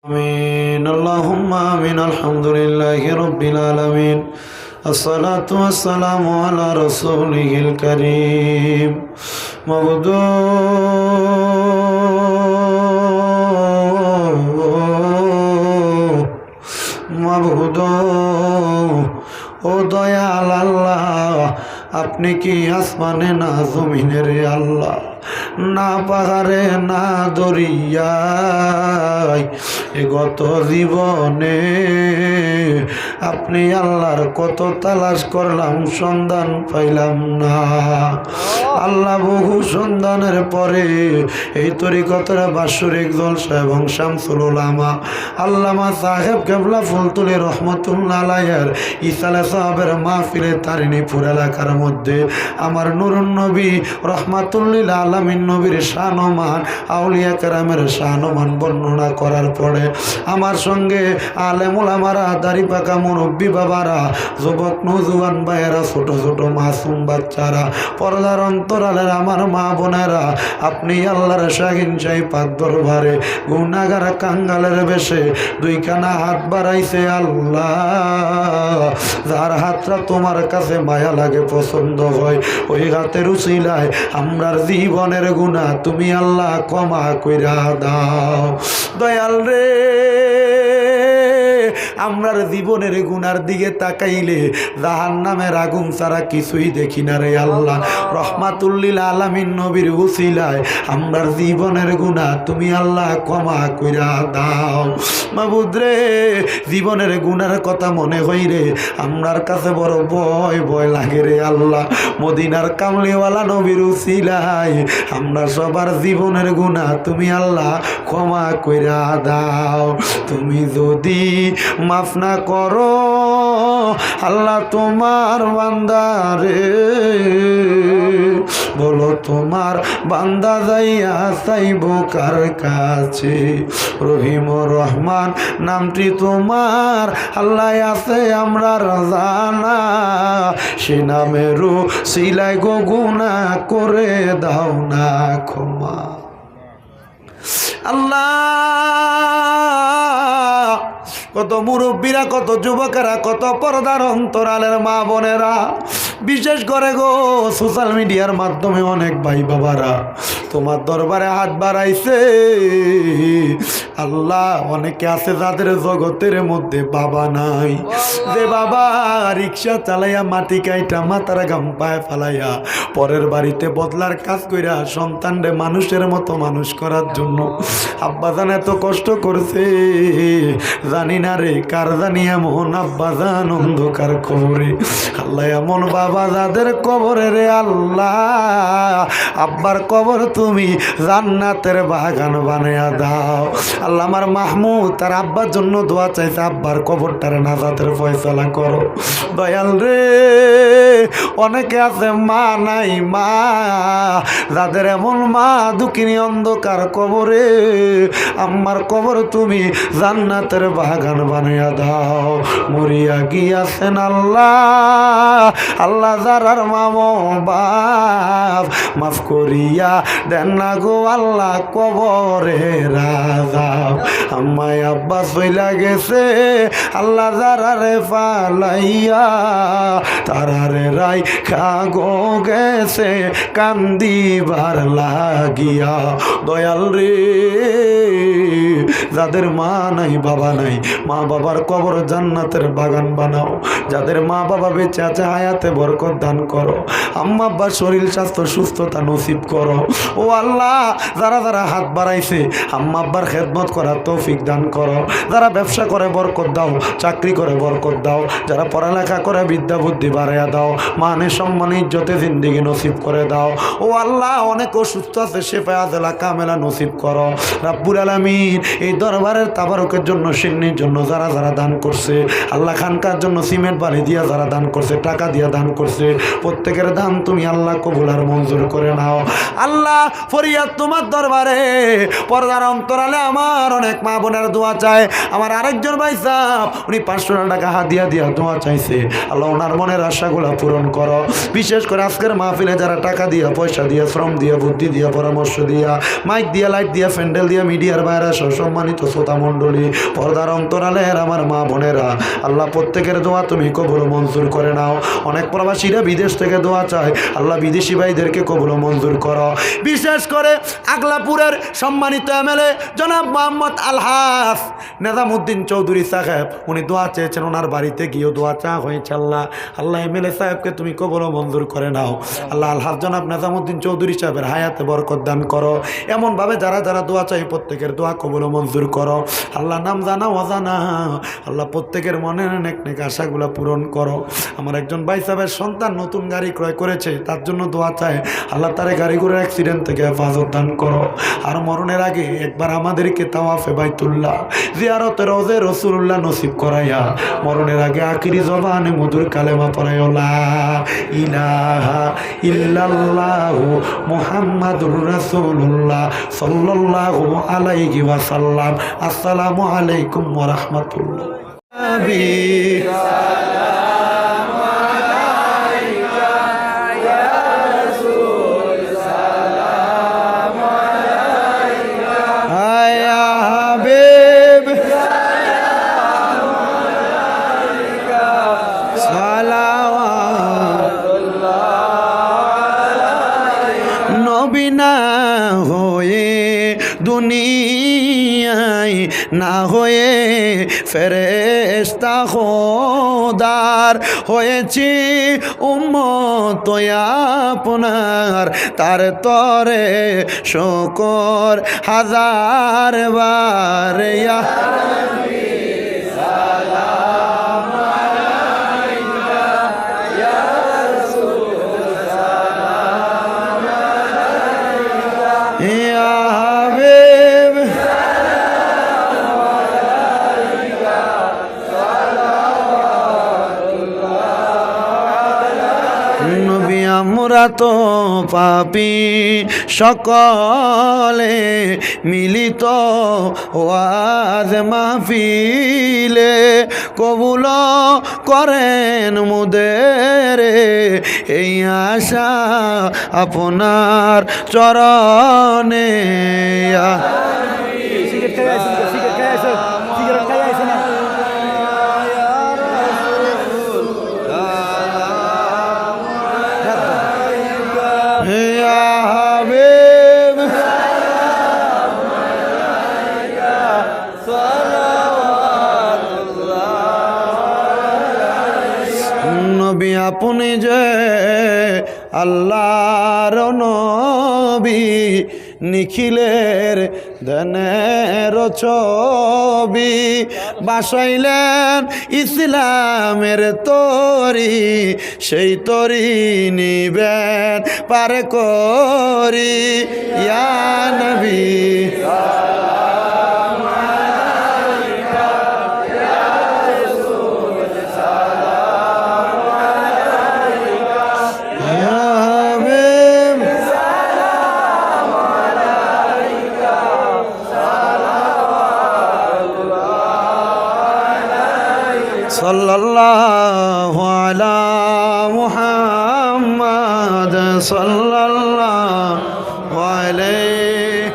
آمين اللهم آمين الحمد لله رب العالمين الصلاة والسلام على رسوله الكريم মাবুদ ও দয়াল আল্লাহ, আপনি কি আসমানে না জমিনের আল্লাহ, না পাহাড়ে না দরিয়ায়, এ গত জীবনে আপনি আল্লাহর কত তালাশ করলাম, সন্ধান পাইলাম না। আল্লাহ বহু সন্ধানের পরে এই তরিকতের বাৎসরিক জলসা এবং শামসুল উলামা আল্লামা সাহেব কেবলা ফুলতুলি রহমতুল্লাহ আলাইহির ইসালে সাহেবের মাহফিলে তারিণীপুর এলাকার মধ্যে আমার নুরুন নবী রহমাতুল্লিল আলামিন নবীর শানমান আউলিয়া কেরামের শানমান বর্ণনা করার পরে আমার সঙ্গে আলেম উলামারা, দাড়ি পাকা মুরব্বী বাবারা, যুবক নওজোয়ান ভাইয়েরা, ছোট ছোট মাসুম বাচ্চারা, পর্দার অন্তরালের আমার মা বোনেরা, আপনি আল্লাহর শাহিন চাই পাক দরবারে গুনাহগার কাঙ্গালের বেশে দুইখানা হাত বাড়াইছে। আল্লাহ, যার হাতটা তোমার কাছে মায়া লাগে, পছন্দ হয়, ওই হাতের উসিলায় আমরার জীবনের গুনাহ তুমি আল্লাহ ক্ষমা কইরা দাও। দয়াল রে, আমরার জীবনের গুনার দিকে তাকাইলে জাহান্নামের আগুন ছাড়া কিছুই দেখি না রে আল্লাহ। রহমাতুল্লিল আলামিন নবীর উসিলায় আমরার জীবনের গুনাহ তুমি আল্লাহ ক্ষমা কইরা দাও। মাবুদ রে, জীবনের গুনার কথা মনে হইরে আমরার কাছে বড় ভয় ভয় লাগে রে আল্লাহ। মদিনার কামলিওয়ালা নবীর উসিলায় আমরা সবার জীবনের গুনাহ তুমি আল্লাহ ক্ষমা কইরা দাও। তুমি যদি মাফ না করো আল্লাহ তোমার বান্দারে, বলো তোমার বান্দা যাইয়া চাইব কার কাছে? রহিম রহমান নামটি তোমার আল্লাহ আছে আমরা জানা, সে নামেরও সিলাই গো গুনাহ করে দাও না ক্ষমা। আল্লাহ, কত মুরব্বীরা, কত যুবকেরা, কত পর্দার অন্তরালের মা বোনেরা, বিশেষ করে গো সোশ্যাল মিডিয়ার মাধ্যমে অনেক ভাই বাবারা তোমার দরবারে হাত বাড়াইছে। আল্লাহ, অনেকে আছে যাদের জগতের মধ্যে বাবা নাই, যে বাবা রিক্সা চালাইয়া মাটি কাইটা মাথার গাম পায়ে ফালাইয়া পরের বাড়িতে বদলার কাজ কইরা সন্তানরে মানুষের মতো মানুষ করার জন্য আব্বাজান এত কষ্ট করছে। জানি না রে কার জানি এমন আব্বাজান অন্ধকার কবরে। আল্লাহ, এমন বাবা যাদের কবরে রে আল্লাহ, আব্বার কবর তুমি জান্নাতের বাগান বানায়া দাও। আল্লাহ, আমার মাহমুদ তার আব্বার জন্য দোয়া চাইছে, আব্বার কবরটারে নাজাতের ফয়সালা করো। দয়াল রে, অনেকে আছে মা নাই, মা যাদের এমন মা দুঃখিনী অন্ধকার কবরে, আম্মার কবর তুমি জান্নাতের বাগান বানায়া দাও। মরিয়া গিয়াছেন আল্লাহ, আল্লাহ যারার মামো বাপ মাফ করিয়া দেন না গো আল্লাহ কবরে রাজা। আম্মাই আব্বা চইলা গেছে আল্লাহ যারারে ফালাইয়া, তারারে রাই খাগো গেছে কান্দিবার লাগিয়া। দয়াল রে, যাদের মা নাই বাবা নাই, মা বাবার কবর জান্নাতের বাগান বানাও। যাদের মা বাবা বেঁচে আছে হায়াতে বরকত দান করো। আম্মা আব্বার শরীর স্বাস্থ্য সুস্থতা নসিব করো। ও আল্লাহ, যারা যারা হাত বাড়াইছে আম্মা আব্বার খেদমত করার তৌফিক দান করো। যারা ব্যবসা করে বরকত দাও, চাকরি করে বরকত দাও। যারা পড়ালেখা করে বিদ্যা বুদ্ধি বাড়াইয়া দাও। মানে সম্মানে ইজ্জতে জিন্দিগি নসিব করে দাও। ও আল্লাহ, অনেক অসুস্থ আছে, শেফা আদেলা কামেলা নসিব করো রাব্বুল আলামিন। এই দরবারের তাবারকের জন্য, সিন্নির জন্য যারা যারা দান করছে, আল্লাহ খানকার জন্য সিমেন্ট বালি দিয়া যারা দান করছে, করছে, টাকা দিয়ে দান করছে, প্রত্যেকের দান তুমি আল্লাহ কবুল আর মঞ্জুর করে নাও। আল্লাহ ফরিয়াদ তোমার দরবারে, পর্দার অন্তরালে আমার অনেক মা বোনের দোয়া চায়। আমার আরেকজন ভাই সাহেব উনি 500 টাকা হাদিয়া দিয়া দোয়া চাইছে, আল্লাহ ওনার মনের আশাগুলো পূরণ করো। বিশেষ করে আজকের মাহফিলে যারা টাকা দিয়া, পয়সা দিয়া, শ্রম দিয়া, বুদ্ধি দিয়া, পরামর্শ দিয়া, মাইক দিয়া, লাইট দিয়া, প্যান্ডেল দিয়া, মিডিয়ার বাইরে সম্মানিত শ্রোতা মণ্ডলী, পর্দার অন্তরালের আমার মা বোনেরা, আল্লাহ প্রত্যেকের দোয়া তুমি কবুল মঞ্জুর করে নাও। অনেক প্রবাসীরা বিদেশ থেকে দোয়া চায়, আল্লাহ বিদেশি ভাইদেরকে কবুল মঞ্জুর করো। বিশেষ করে আগলাপুরের সম্মানিত এমএলএ জনাব মোহাম্মদ আলহাস নেজামুদ্দিন চৌধুরী সাহেব, উনি দোয়া চেয়েছেন, ওনার বাড়িতে গিয়েও দোয়া চা হয়েছে। আল্লাহ আল্লাহ এমএলএ সাহেবকে তুমি কবুল মঞ্জুর করে নাও। আল্লাহ আলহাস জনাব নেজামুদ্দিন চৌধুরী সাহেবের হায়াতে বরকত দান করো। এমনভাবে যারা যারা দোয়া চাই প্রত্যেকের দোয়া কবুল মঞ্জুর করো। আল্লাহ নাম জানা অজানা আল্লাহ প্রত্যেকের মনের নেক নেক আশাগুলো পূরণ করো। আমার একজন ভাই সাহেবের সন্তান নতুন গাড়ি ক্রয় করেছে, তার জন্য দোয়া চায়, আল্লাহ তার গাড়ি ঘোড়ার অ্যাক্সিডেন্ট থেকে হেফাজত দান করো। আর মরণের আগে একবার আমাদেরকে তাওয়াফে বাইতুল্লাহ জিয়ারতে রওজে রাসূলুল্লাহ নসিব করাইয়া মরণের আগে আখিরি জবানে মধুর কালেমা পড়াইও লা ইলাহা ইল্লাল্লাহু মুহাম্মাদুর রাসূলুল্লাহ সাল্লাল্লাহু আলাইহি ওয়াসাল্লাম। আসসালামু আলাইকুম ওয়া রাহমাতুল্লাহ। না হয়ে দুনিয়ায় না হয়ে ফেরেশতা খোদার হয়েছি উম্মত আপনার, তার তরে শুকর হাজার বার ইয়া আমরা তো পাপী সকলে মিলিত ওয়াজ মাহফিলে কবুল করেন মুদের এই আশা আপনার চরণে। আপনি যে আল্লাহর নবী নিখিলের ধ্যানের ছবি বাসাইলেন ইসলামের তরি, সেই তরি নিবেন পার করি ইয়া নবী। সাল্লাল্লাহু আলা মুহাম্মাদ সাল্লাল্লাহু আলাইহি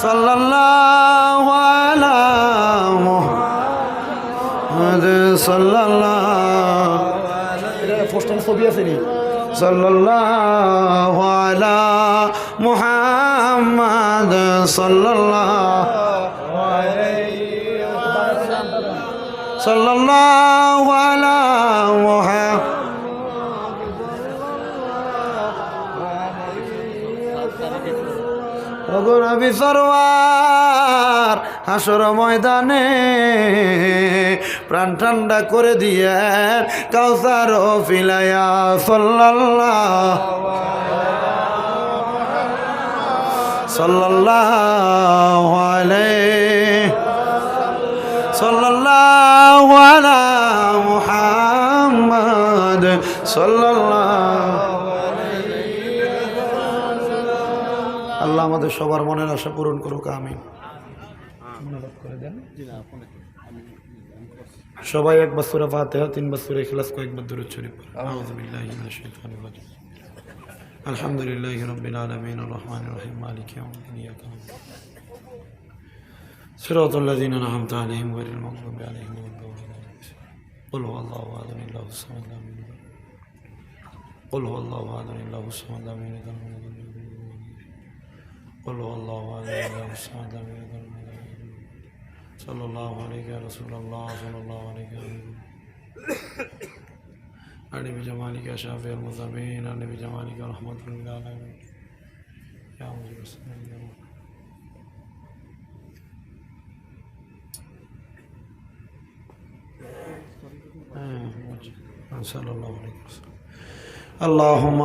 সাল্লাল্লাহু আলা মুহাম্মাদ সাল্লাল্লাহু এটা পোস্টার ছবি আছে নি সাল্লাল্লাহু আলা মুহাম্মাদ সাল্লাল্লাহু আলাইহি সাল্লাল্লাহু আলা মুহাম্মাদ নবী সরওয়ার হাসর ময়দানে প্রাণ ঠান্ডা করে দিয়ে কাউসার ফিলায়া সাল্লাল্লাহু আলাইহি সাল্লাল্লাহু আলা মুহাম্মাদ সাল্লাল্লাহু। আল্লাহ আমাদের সবার মনের আশা পূরণ করুক, আমিন। সবাই একবার সূরা ফাতিহা, 3 বার সূরা ইখলাস, কয়েকবার দুরূদ শরীফ পড়ুন। আউযু বিল্লাহি মিনাশ শাইতানির রাজিম। আলহামদুলিল্লাহি রাব্বিল আলামিন আর রহমানির রহিম মালিকি ইয়াউমিদ্দিন ইয়াকা না'বুদু সিরাতাল লাযিনা আন'আমতা আলাইহিম গায়রিল মাগদুবি আলাইহিম ওয়ালাদ-দাল্লিন। কুল হুয়াল্লাহু আহাদ আল্লাহুস সামাদ লাম ইয়ালিদ ওয়া lam yulad। কুল হুয়াল্লাহু আহাদ আল্লাহুস সামাদ লাম ইয়ালিদ ওয়া lam yulad। কুল হুয়াল্লাহু আহাদ আল্লাহুস সামাদ লাম ইয়ালিদ ওয়া lam yulad। সাল্লাল্লাহু আলাইহি ইয়া রাসূলুল্লাহ সাল্লাল্লাহু আলাইহি ওয়া সাল্লাম। আলী বিজামালিকা শাফিউল মুযাম্মিন, আলী বিজামালিকা রাহমাতুল লিল আলামিন। ইয়া মুজিবুস সালিম। সাল্লাল্লাহু আলাইহি ওয়াসাল্লাম। আল্লাহুম্মা